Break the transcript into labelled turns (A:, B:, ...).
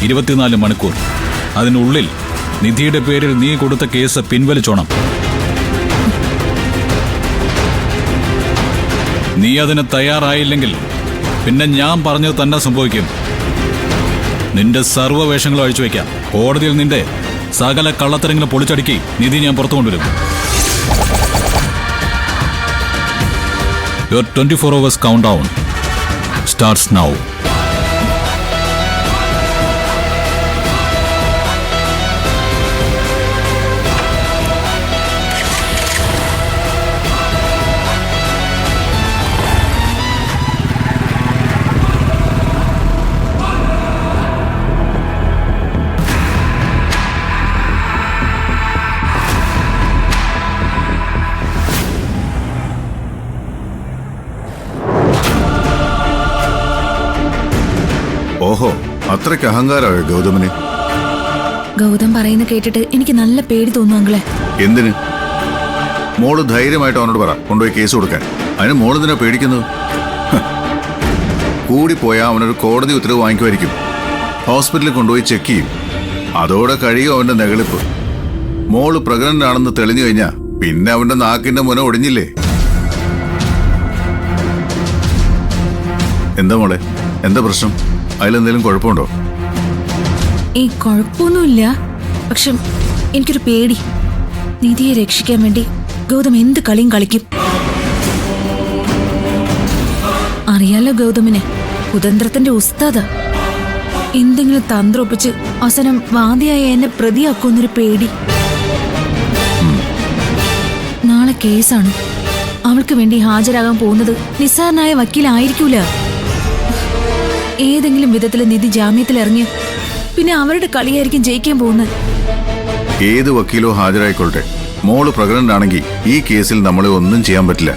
A: 24 മണിക്കൂർ. അതിനുള്ളിൽ നിധിയുടെ പേരിൽ നീ കൊടുത്ത കേസ് പിൻവലിച്ചോണം. നീ അതിന് തയ്യാറായില്ലെങ്കിൽ പിന്നെ ഞാൻ പറഞ്ഞത് തന്നെ സംഭവിക്കും. നിന്റെ സർവ്വവേഷങ്ങളും അഴിച്ചുവെക്കാം. കോടതിയിൽ നിന്റെ സകല കള്ളത്തരങ്ങളും പൊളിച്ചടുക്കി നിധി ഞാൻ പുറത്തു കൊണ്ടുവരും. Your 24 hours countdown starts now.
B: ഓഹോ, അത്രയ്ക്ക് അഹങ്കാരമായോ ഗൗതമിന്?
C: ഗൗതം പറയുന്ന കേട്ടിട്ട് എനിക്ക് നല്ല പേടി തോന്നുന്നു അങ്കിളെ.
B: എന്തിന്? മോള് ധൈര്യമായിട്ട് അവനോട് പറ കൊണ്ടുപോയി കേസ് കൊടുക്കാൻ. അതിന് മോളെന്തിനാ പേടിക്കുന്നത്? കൂടിപ്പോയാൽ അവനൊരു കോടതി ഉത്തരവ് വാങ്ങിക്കുമായിരിക്കും. ഹോസ്പിറ്റലിൽ കൊണ്ടുപോയി ചെക്ക് ചെയ്യും. അതോടെ കഴിയും അവന്റെ നെകളിപ്പ്. മോള് പ്രഗ്നന്റ് ആണെന്ന് തെളിഞ്ഞു കഴിഞ്ഞാ പിന്നെ അവന്റെ നാക്കിന്റെ മുന ഒടിഞ്ഞില്ലേ? എന്താ മോളെ, എന്താ പ്രശ്നം? അതിലെന്തെങ്കിലും കുഴപ്പമുണ്ടോ?
C: ഈ കുഴപ്പമൊന്നുമില്ല. പക്ഷെ എനിക്കൊരു പേടി. നിധിയെ രക്ഷിക്കാൻ വേണ്ടി ഗൗതം എന്ത് കളിയും കളിക്കും. അറിയാലോ ഗൗതമിനെ, കുതന്ത്രത്തിന്റെ ഉസ്താദാ. എന്തെങ്കിലും തന്ത്രം ഒപ്പിച്ച് അവസാനം വാദിയായ എന്നെ പ്രതിയാക്കുമെന്നൊരു പേടി. നാളെ കേസാണ്. അവൾക്ക് വേണ്ടി ഹാജരാകാൻ പോകുന്നത് നിസ്സാരനായ വക്കീലായിരിക്കൂല. ഏതെങ്കിലും വിധത്തില് നിധി ജാമ്യത്തിൽ ഇറങ്ങി പിന്നെ അവരുടെ കളിയായിരിക്കും ജയിക്കാൻ പോകുന്നത്.
B: ഏത് വക്കീലോ ഹാജരായിക്കൊള്ളട്ടെ, മോള് പ്രഗ്നന്റ് ആണെങ്കിൽ ഈ കേസിൽ നമ്മളെ ഒന്നും ചെയ്യാൻ പറ്റില്ല.